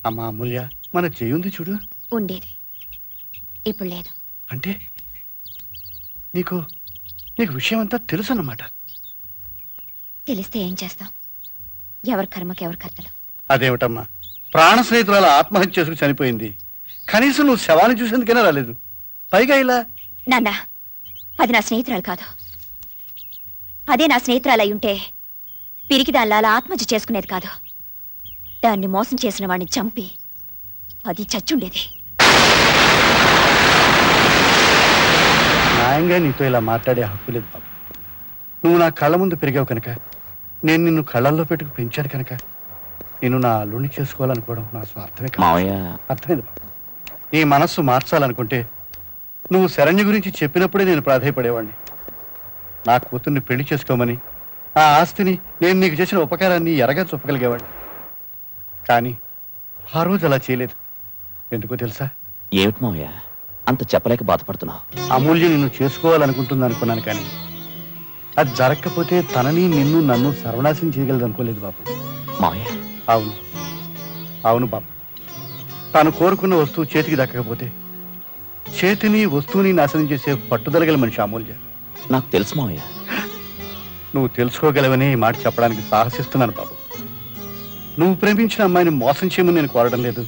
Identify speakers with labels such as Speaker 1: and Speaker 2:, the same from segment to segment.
Speaker 1: అమ్మా అమూల్య, మన చేయుంది చూడు.
Speaker 2: ఉండేది, ఇప్పుడు లేదు.
Speaker 1: అంటే నీకు నీకు విషయం అంతా తెలుసు అన్నమాట.
Speaker 2: తెలిస్తే ఏం చేస్తాం? ఎవరి కర్మకి ఎవరి కర్తలు.
Speaker 1: అదేమిటమ్మా, ప్రాణ స్నేహితురాలు ఆత్మహత్య చేసుకు చనిపోయింది, కనీసం నువ్వు శవాన్ని చూసేందుకైనా రాలేదు. పైగా ఇలా.
Speaker 2: నాన్న, అది నా స్నేహితురాలు కాదు. అదే నా స్నేహితురాలు అయి ఉంటే పిరికి దానిలా ఆత్మహత్య చేసుకునేది కాదు. దాన్ని మోసం చేసిన వాడిని చంపి అది చచ్చుండేది.
Speaker 1: న్యాయంగా నీతో ఇలా మాట్లాడే హక్కు లేదు బాబు. నువ్వు నా కళ్ళ ముందు పెరిగావు కనుక, నేను నిన్ను కళ్ళల్లో పెట్టుకు పెంచాను కనుక, నేను నా అల్లుడిని చేసుకోవాలనుకోవడం నా స్వార్థమే కాదు. అర్థమైంది బాబు. నీ మనస్సు మార్చాలనుకుంటే నువ్వు శరణ్య గురించి చెప్పినప్పుడే నేను ప్రాధాయపడేవాడిని. నా కూతుర్ని పెళ్లి చేసుకోమని, ఆ ఆస్తిని, నేను నీకు చేసిన ఉపకారాన్ని ఎరగా చూపగలిగేవాడిని. కానీ ఆ రోజు అలా చేయలేదు. ఎందుకో తెలుసా?
Speaker 3: ఏమిటి మావయ్య అంత చెప్పలేక బాధపడుతున్నావు?
Speaker 1: అమూల్య నిన్ను చేసుకోవాలనుకుంటుంది అనుకున్నాను, కానీ అది జరగకపోతే తనని, నిన్ను, నన్ను సర్వనాశనం చేయగలదు అనుకోలేదు బాబు.
Speaker 3: మావయ్య.
Speaker 1: అవును అవును బాబు. తాను కోరుకున్న వస్తువు చేతికి దక్కకపోతే చేతిని, వస్తువుని నాశనం చేసే పట్టుదలగల మనిషి అమూల్య.
Speaker 3: నాకు తెలుసు మావయ్య.
Speaker 1: నువ్వు తెలుసుకోగలవని ఈ మాట చెప్పడానికి సాహసిస్తున్నాను బాబు. నువ్వు ప్రేమించిన అమ్మాయిని మోసం చేయమని నేను కోరడం లేదు.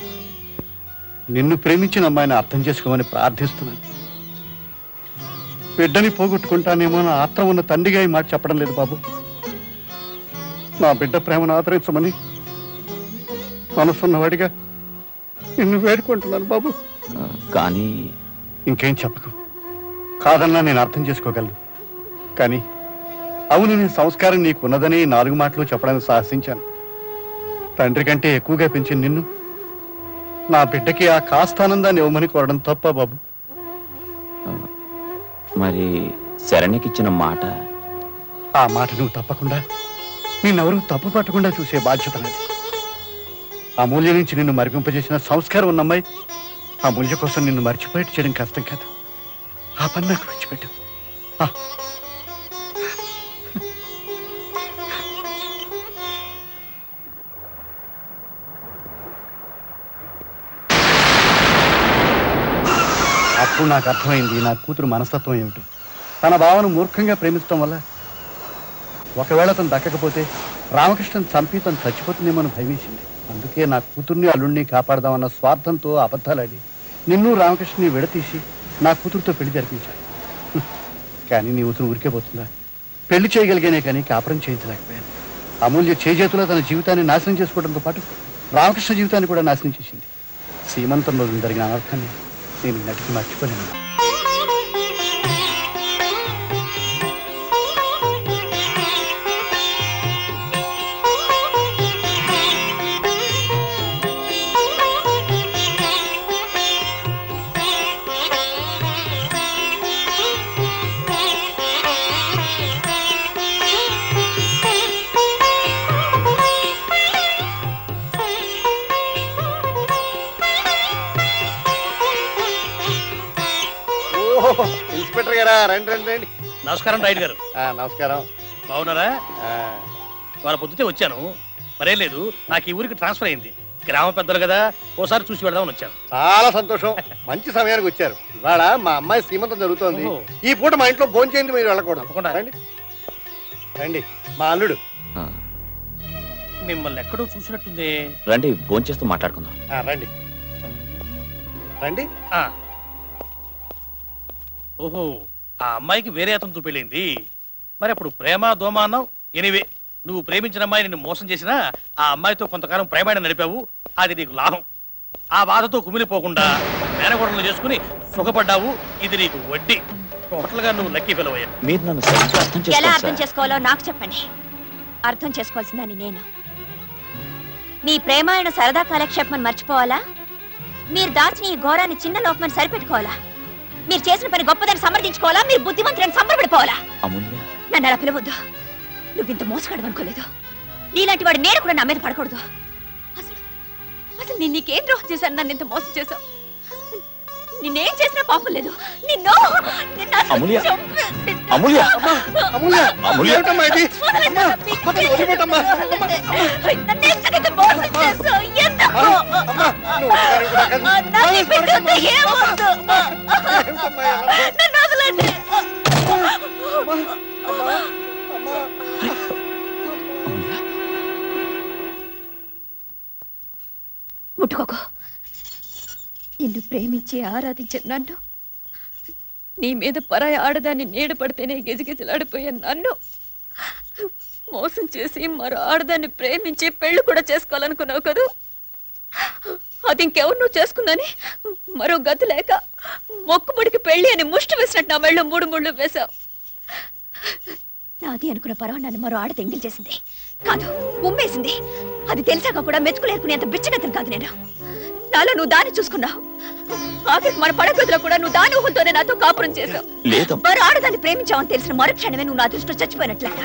Speaker 1: నిన్ను ప్రేమించిన అమ్మాయిని అర్థం చేసుకోమని ప్రార్థిస్తున్నాను. బిడ్డని పోగొట్టుకుంటానేమో నా ఆత్రం ఉన్న తండ్రిగా ఈ మాట చెప్పడం లేదు బాబు. నా బిడ్డ ప్రేమను ఆదరించమని మనసున్నవాడిగా నిన్ను వేడుకుంటున్నాను బాబు.
Speaker 3: కానీ
Speaker 1: ఇంకేం చెప్పకు. కాదన్నా నేను అర్థం చేసుకోగలను, కానీ అవును, నీ సంస్కారం నీకు ఉన్నదని 4 మాటలు చెప్పడానికి సాహసించాను. తండ్రి కంటే ఎక్కువగా పెంచిన నిన్ను, నా బిడ్డకి ఆ కాస్తానందాన్ని ఇవ్వమని కోరడం తప్ప బాబు?
Speaker 3: మరి శరణ్యకిచ్చిన మాట?
Speaker 1: ఆ మాట నువ్వు తప్పకుండా, నిన్నెవరూ తప్పు పట్టకుండా చూసే బాధ్యత నాది. అమూల్య నుంచి నిన్ను మరిపింపజేసిన సంస్కారం ఉన్న అమ్మాయి అమూల్య కోసం నిన్ను మర్చిపోయేట్టు చేయడం కష్టం కాదు. ఆ పని నాకు విడిచిపెట్టు. అప్పుడు నాకు అర్థమైంది నా కూతురు మనస్తత్వం ఏమిటో. తన భావను మూర్ఖంగా ప్రేమించడం వల్ల ఒకవేళ తను దక్కకపోతే రామకృష్ణన్ చంపి తను చచ్చిపోతుందేమో భయమేసింది. అందుకే నా కూతుర్ని, అల్లుడిని కాపాడదామన్న స్వార్థంతో అబద్ధాలాడి నిన్ను, రామకృష్ణని విడతీసి నా కూతురుతో పెళ్లి జరిపించాను. కానీ నీ కూతురు ఊరికే పోతుందా? పెళ్లి చేయగలిగానే కానీ కాపురం చేయించలేకపోయాను. అమూల్య చేజేతులో తన జీవితాన్ని నాశనం చేసుకోవడంతో పాటు రామకృష్ణ జీవితాన్ని కూడా నాశనం చేసింది. సీమంతం రోజున జరిగిన అనర్థాన్ని నేను నటికి మర్చిపోలేను. ఇన్స్పెక్టర్ గారా, రండి రండి రండి.
Speaker 4: నమస్కారం రాయుడు గారు.
Speaker 1: నమస్కారం.
Speaker 4: బాగున్నారా? వాళ్ళ పొద్దుటే వచ్చాను, మరేం లేదు. నాకు ఈ ఊరికి ట్రాన్స్ఫర్ అయింది. గ్రామ పెద్దలు కదా, ఓసారి చూసి వెళ్దామని వచ్చాను.
Speaker 1: చాలా సంతోషం, మంచి సమయానికి వచ్చారు. ఇవాళ మా అమ్మాయి శ్రీమంతం జరుగుతోంది. ఈ పూట మా ఇంట్లో భోజనం చేయండి, మీరు వెళ్ళకూడదు.
Speaker 4: తప్పకుండా
Speaker 1: రండి రండి. మా అల్లుడు.
Speaker 4: మిమ్మల్ని ఎక్కడో చూసినట్టుంది.
Speaker 3: రండి, భోంచేస్తూ మాట్లాడుకుందాం.
Speaker 1: రండి రండి.
Speaker 4: ఓహో, ఆ అమ్మాయికి వేరే అతనితో పెళ్ళింది. మరి అప్పుడు ప్రేమ దోమ అన్నావు. ఎనివే, నువ్వు ప్రేమించిన అమ్మాయి నిన్ను మోసం చేసినా ఆ అమ్మాయితో కొంతకాలం ప్రేమాయణ నడిపావు. అది నీకు లాభం. ఆ బాధతో కుమిలిపోకుండా మేనగోడలు చేసుకుని సుఖపడ్డావు. ఇది నీకు వడ్డీ. టోటల్ గా నువ్వు లక్కీ ఫెలో అయ్యావు.
Speaker 3: మీరు నన్ను సరిగ్గా అర్థం
Speaker 2: ఎలా
Speaker 3: చేసుకోవాలి
Speaker 2: అర్థం
Speaker 3: సార్.
Speaker 2: చేసుకోవాలో నాకు చెప్పండి. అర్థం చేసుకోవాల్సిందని నేను. మీ ప్రేమాయణ సరదా కాలక్షేపమని మర్చిపోవాలా? మీరు దాచిన ఈ ఘోరాన్ని చిన్న లోపమని సరిపెట్టుకోవాలా? మీరు చేసిన పని గొప్పదని సమర్థించుకోవాలా? మీరు బుద్ధిమంతులని సంబరపడిపోవాలా?
Speaker 3: అమూల్య,
Speaker 2: నన్ను అలా పిలవద్దు. నువ్వింత మోసగాడు అనుకోలేదు. నీలాంటి వాడు నేను కూడా నా మీద పడకూడదు. అసలు అసలు నేను నీకేం ద్రోహం చేశాను? నన్ను ఇంత మోసం చేశావు. నిన్నేం చేసినా పాపం లేదు. నిన్ను
Speaker 3: అమూల్య.
Speaker 2: చంపేసి
Speaker 3: అమూల్య
Speaker 1: అమూల్య
Speaker 3: అమూల్య.
Speaker 1: ఏమిటమ్మా ఇది? అమ్మా, అతన్ని వదిలిపెట్టమ్మా.
Speaker 2: నన్ను ఇంతకైతే మోసం చేసావు. ఎందుకు?
Speaker 1: అమ్మా, నువ్వు ఒకసారి కూడా కాదు.
Speaker 2: నన్ను బిడ్డతో ఏమొద్దు.
Speaker 1: ఏమిటమ్మా ఇలా?
Speaker 2: నన్ను వదలండి. ముట్టుకోకు. నిన్ను ప్రేమించి ఆరాధించిన నన్ను, నీ మీద పరాయి ఆడదాన్ని నీడ పడితేనే గిజగిజలాడిపోయే నన్ను మోసం చేసి మరో ఆడదాన్ని ప్రేమించి పెళ్లి కూడా చేసుకోవాలనుకున్నావు కదూ. అది ఇంకెవరు నువ్వు చేసుకుందని మరో గతి లేక మొక్కుబడికి పెళ్లి అని ముష్టి వేసినట్టు నా మెళ్ళు 3 ముళ్ళు వేశావు. నాది అనుకున్న పర్వ నన్ను మరో ఆడ ఎంగిల్ చేసింది కాదు, ఉమ్మేసింది. అది తెలిసాక కూడా మెచ్చుకునేంత బిచ్చగతిని కాదు నేను. నాలో నువ్వు దాన్ని చూసుకున్నావు. ఆఖరికి మన పడగదిలో కూడా నువ్వు దాని ఊహంతోనే నాతో కాపురం చేశావు. మరో ఆడదాన్ని ప్రేమించావని తెలిసిన మరుక్షణమే నువ్వు నా దృష్టిలో చచ్చిపోయినట్లట.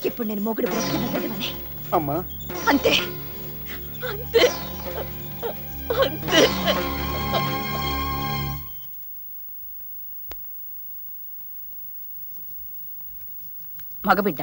Speaker 2: ఇప్పుడు నేను మొగుడు బ్రతుకున్న గదవని.
Speaker 1: అమ్మా,
Speaker 2: అంతే అంతే అంతే. మగబిడ్డ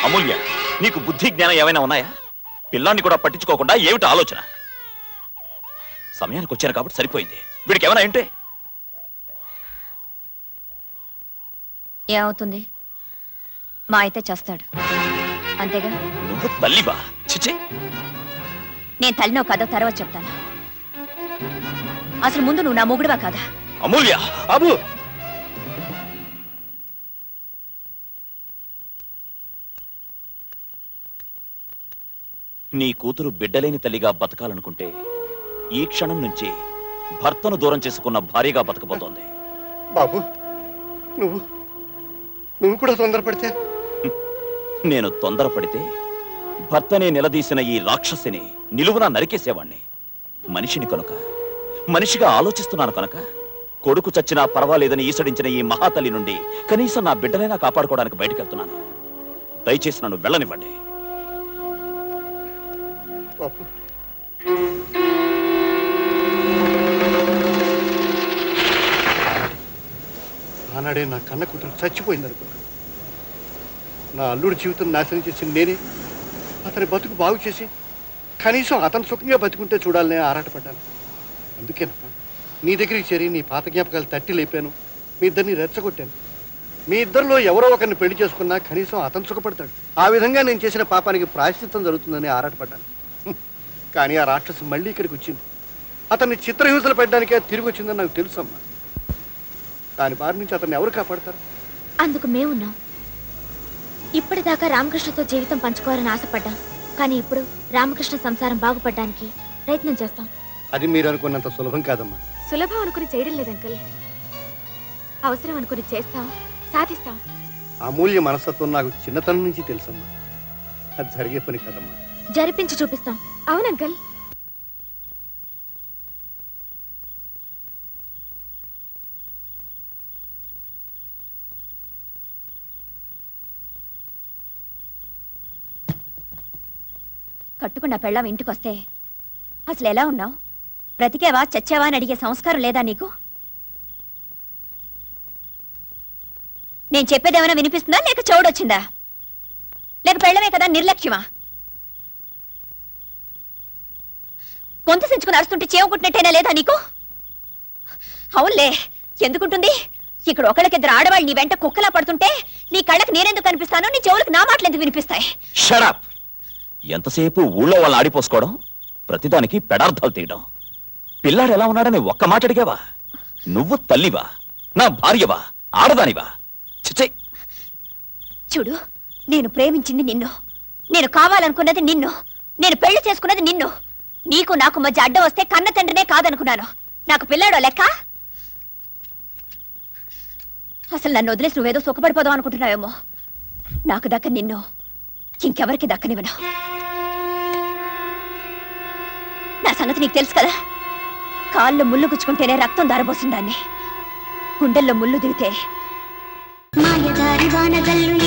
Speaker 3: అమూల్య, నీకు బుద్ధి జ్ఞానం ఏమైనా ఉన్నాయా? పిల్లాన్ని కూడా పట్టించుకోకుండా ఏమిటి ఆలోచన? సమయానికి వచ్చాను కాబట్టి సరిపోయింది. వీడికి ఏమైనా ఏంటే
Speaker 2: ఏమవుతుంది? మా అయితే చేస్తాడు అంతేగా.
Speaker 3: నువ్వు తల్లివా? చిచి,
Speaker 2: నేను తల్లినో కాదో తర్వాత చెప్తాను. అసలు ముందు నువ్వు నా మొగుడువా కాదా?
Speaker 3: అమూల్య.
Speaker 1: బాబు,
Speaker 3: నీ కూతురు బిడ్డలేని తల్లిగా బతకాలనుకుంటే ఈ క్షణం నుంచి భర్తను దూరం చేసుకున్న భార్యగా బతకబోతోంది.
Speaker 1: బాబు, నువ్వు కూడా తొందరపడితే?
Speaker 3: నేను తొందరపడితే భర్తనే నిలదీసిన ఈ రాక్షసిని నిలువునా నరికేసేవాణ్ణి. మనిషిని కనుక, మనిషిగా ఆలోచిస్తున్నాను కనుక కొడుకు చచ్చినా పర్వాలేదని ఈసడించిన ఈ మహాతల్లి నుండి కనీసం నా బిడ్డలైనా కాపాడుకోవడానికి బయటకెళ్తున్నాను. దయచేసి నన్ను వెళ్ళనివ్వండి.
Speaker 1: బాబు, ఆనాడే నా కన్న కూతురు చచ్చిపోయింది అనుకున్నా. నా అల్లుడి జీవితం నాశనం చేసింది నేనే. అతని బతుకు బాగు చేసి కనీసం అతను సుఖంగా బతుకుంటే చూడాలనే ఆరాటపడ్డాను. అందుకేనమ్మా నీ దగ్గరికి చేరి నీ పాత జ్ఞాపకాలు తట్టి లేపాను. మీ ఇద్దరిని రెచ్చగొట్టాను. మీ ఇద్దరిలో ఎవరో ఒకరిని పెళ్లి చేసుకున్నా కనీసం అతను సుఖపడతాడు. ఆ విధంగా నేను చేసిన పాపానికి ప్రాయశ్చిత్తం జరుగుతుందని ఆరాటపడ్డాను. కానీ ఆ రాక్షసు మళ్ళీ ఇక్కడికి వచ్చింది. అతన్ని చిత్రహింసలు పెట్టడానికే తిరిగి వచ్చిందని నాకు తెలుసమ్మా. దాని బారి నుంచి అతన్ని ఎవరు కాపాడతారు?
Speaker 5: అందుకు మేమున్నాం. ఇప్పటిదాకా రామకృష్ణతో జీవితం పంచుకోవాలని ఆశపడ్డాం. కానీ ఇప్పుడు రామకృష్ణ సంసారం బాగుపడడానికి ప్రయత్నం చేస్తాం.
Speaker 1: అది మీరు అనుకున్నంత సులభం కాదమ్మా.
Speaker 5: సులభం అనుకుని చేయడం లేదు అంకుల్. అవసరం అనుకుని చేస్తాం, సాధిస్తాం.
Speaker 1: అమూల్య మనస్తత్వం నాకు చిన్నతనం నుంచి తెలుసమ్మా. అది జరిగే పని కాదమ్మా.
Speaker 5: జరిపించి చూపిస్తాం. అవును అంకుల్.
Speaker 2: కట్టుకున్న పెళ్ళాం ఇంటికొస్తే అసలు ఎలా ఉన్నావు? బ్రతికేవా చచ్చావా అని అడిగే సంస్కారం లేదా నీకు? నేను చెప్పేదేమైనా వినిపిస్తుందా, లేక చెవుడొచ్చిందా? లేక పెళ్ళమే కదా నిర్లక్ష్యమా? కొంత సెంచుకుని అరుస్తుంటే చేవకుట్టినట్టేనా లేదా నీకు? అవునులే, ఎందుకుంటుంది? ఇక్కడ ఒకళ్ళకిద్దరు ఆడవాళ్ళు నీ వెంట కుక్కలా పడుతుంటే నీ కళ్ళకి నేనెందుకు కనిపిస్తాను, నీ చెవులకు నా మాటలు ఎందుకు వినిపిస్తాయి?
Speaker 3: Shut up! ఎంతసేపు ఊళ్ళో వాళ్ళని ఆడిపోసుకోవడం, ప్రతిదానికి పెడార్థాలు తీయడం. పిల్లాడు ఎలా ఉన్నాడని ఒక్క మాట అడిగావా? నువ్వు తల్లివా, నా భార్యవా, ఆడదానివా? చిచ్చే.
Speaker 2: చూడు, నేను ప్రేమించింది నిన్ను, నేను కావాలనుకున్నది నిన్ను, నేను పెళ్లి చేసుకున్నది నిన్ను. నీకు నాకు మధ్య అడ్డం వస్తే కన్న తండ్రినే కాదనుకున్నాను. నాకు పిల్లాడో లెక్క? అసలు నన్ను వదిలేసి నువ్వేదో సుఖపడిపోదాం అనుకుంటున్నావేమో. నాకు దక్క నిన్ను ఇంకెవరికి దక్కనివ్వను. నా సంగతి నీకు తెలుసు కదా. కాళ్ళు ముళ్ళు గుచ్చుకుంటేనే రక్తం దారబోసిందాన్ని, గుండెల్లో ముళ్ళు దిగితే
Speaker 6: మాయదారి వానగల్లు